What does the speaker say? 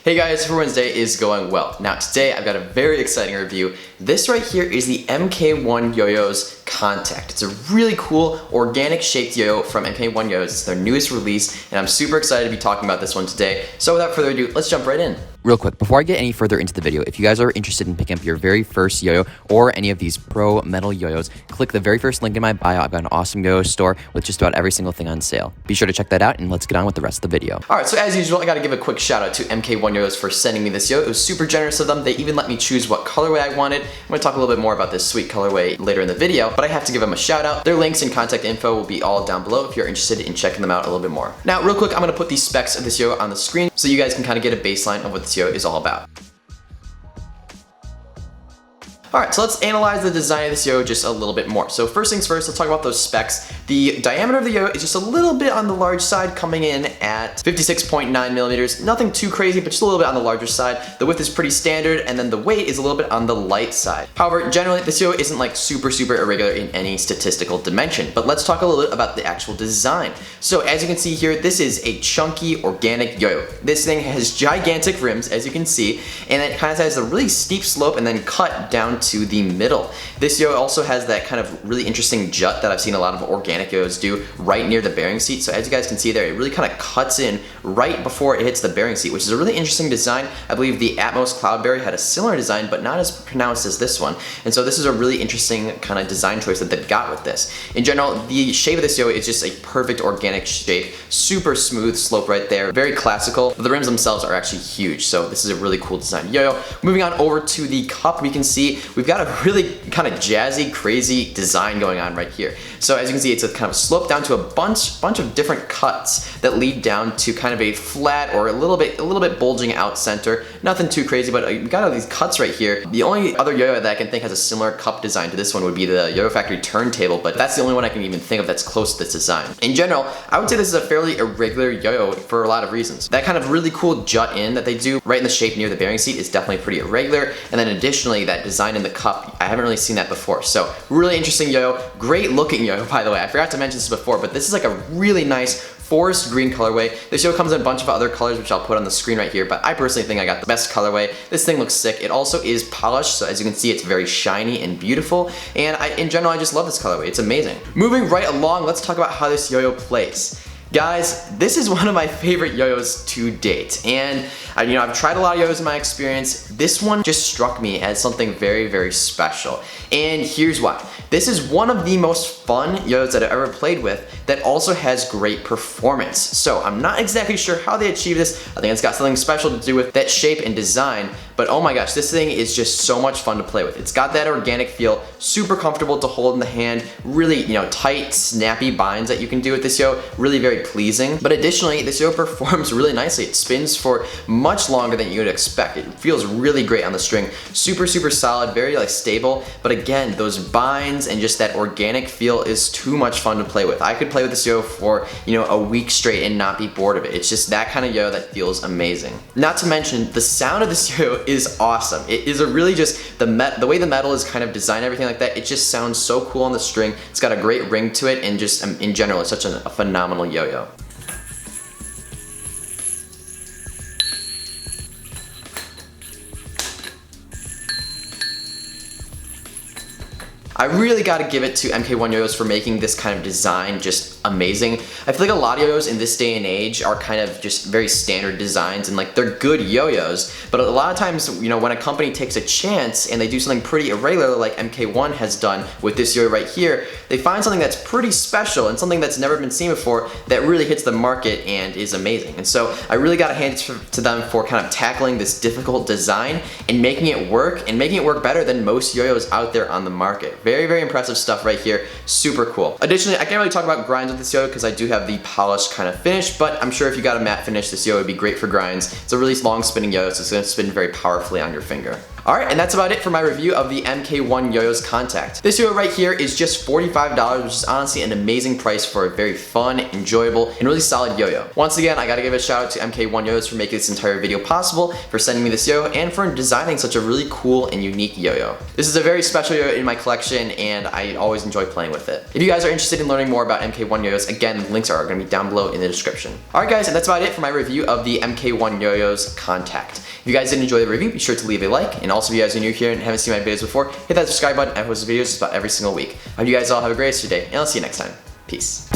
Hey guys, hope Wednesday is going well. Now today I've got a very exciting review. This right here is the MK1 YoYos Contact. It's a really cool organic shaped yo-yo from MK1 YoYos. It's their newest release and I'm super excited to be talking about this one today. So without further ado, let's jump right in. Real quick, before I get any further into the video, if you guys are interested in picking up your very first yo-yo or any of these pro metal yo-yos, click the very first link in my bio. I've got an awesome yo-yo store with just about every single thing on sale. Be sure to check that out and let's get on with the rest of the video. Alright, so as usual, I gotta give a quick shout out to MK1 YoYos for sending me this yo. It was super generous of them. They even let me choose what colorway I wanted. I'm gonna talk a little bit more about this sweet colorway later in the video, but I have to give them a shout out. Their links and contact info will be all down below if you're interested in checking them out a little bit more. Now, real quick, I'm gonna put the specs of this yo on the screen so you guys can kind of get a baseline of what this yo is all about. Alright, so let's analyze the design of this yo just a little bit more. So first things first, let's talk about those specs. The diameter of the yo is just a little bit on the large side, coming in at 56.9 millimeters. Nothing too crazy, but just a little bit on the larger side. The width is pretty standard, and then the weight is a little bit on the light side. However, generally, this yo isn't like super irregular in any statistical dimension. But let's talk a little bit about the actual design. So as you can see here, this is a chunky organic yo-yo. This thing has gigantic rims, as you can see, and it kind of has a really steep slope and then cut down to the middle. This yo also has that kind of really interesting jut that I've seen a lot of organic yo-yos do right near the bearing seat. So as you guys can see there, it really kind of cuts in right before it hits the bearing seat, which is a really interesting design. I believe the Atmos Cloudberry had a similar design, but not as pronounced as this one. And so this is a really interesting kind of design choice that they've got with this. In general, the shape of this yo is just a perfect organic shape, super smooth slope right there, very classical. The rims themselves are actually huge, so this is a really cool design yo-yo. Moving on over to the cup, we can see we've got a really kind of jazzy, crazy design going on right here. So as you can see, it's a kind of slope down to a bunch of different cuts that lead down to kind of a flat or a little bit bulging out center. Nothing too crazy, but we've got all these cuts right here. The only other yo-yo that I can think has a similar cup design to this one would be the Yo-Yo Factory turntable, but that's the only one I can even think of that's close to this design. In general, I would say this is a fairly irregular yo-yo for a lot of reasons. That kind of really cool jut in that they do right in the shape near the bearing seat is definitely pretty irregular, and then additionally, that design in the cup, I haven't really seen that before. So really interesting yo-yo, great looking yo-yo, by the way. I forgot to mention this before, but this is like a really nice forest green colorway. This yo comes in a bunch of other colors, which I'll put on the screen right here, but I personally think I got the best colorway. This thing looks sick. It also is polished, so as you can see, it's very shiny and beautiful, and in general, I just love this colorway. It's amazing. Moving right along, let's talk about how this yo-yo plays. Guys, this is one of my favorite yo-yos to date, and I've tried a lot of yo-yos in my experience. This one just struck me as something very special, and here's why. This is one of the most fun yo-yos that I've ever played with that also has great performance. So I'm not exactly sure how they achieve this. I think it's got something special to do with that shape and design, but oh my gosh, this thing is just so much fun to play with. It's got that organic feel, super comfortable to hold in the hand, really tight, snappy binds that you can do with this yo, really very pleasing. But additionally, this yo performs really nicely. It spins for much longer than you would expect. It feels really great on the string, super solid, very stable. But again, those binds and just that organic feel is too much fun to play with. I could play with this yo for a week straight and not be bored of it. It's just that kind of yo that feels amazing. Not to mention, the sound of this yo is awesome. It is a really just the way the metal is kind of designed, everything like that. It just sounds so cool on the string. It's got a great ring to it, and just in general, it's such a phenomenal yo-yo. I really gotta give it to MK1 YoYos for making this kind of design just amazing. I feel like a lot of yo-yos in this day and age are kind of just very standard designs, and they're good yo-yos, but a lot of times, when a company takes a chance and they do something pretty irregular like MK1 has done with this yo right here, they find something that's pretty special and something that's never been seen before that really hits the market and is amazing. And so I really gotta hand it to them for kind of tackling this difficult design and making it work better than most yo-yos out there on the market. Very impressive stuff right here, super cool. Additionally, I can't really talk about grinds with this yo because I do have the polished kind of finish, but I'm sure if you got a matte finish, this yo would be great for grinds. It's a really long spinning yo, so it's gonna spin very powerfully on your finger. Alright, and that's about it for my review of the MK1 YoYos Contact. This yo right here is just $45, which is honestly an amazing price for a very fun, enjoyable, and really solid yo-yo. Once again, I gotta give a shout out to MK1 YoYos for making this entire video possible, for sending me this yo, and for designing such a really cool and unique yo-yo. This is a very special yo in my collection, and I always enjoy playing with it. If you guys are interested in learning more about MK1 YoYos, again, the links are gonna be down below in the description. Alright guys, and that's about it for my review of the MK1 YoYos Contact. If you guys did enjoy the review, be sure to leave a like, and also if you guys are new here and haven't seen my videos before, hit that subscribe button. I post videos just about every single week. I hope you guys all have a great rest of your day, and I'll see you next time. Peace.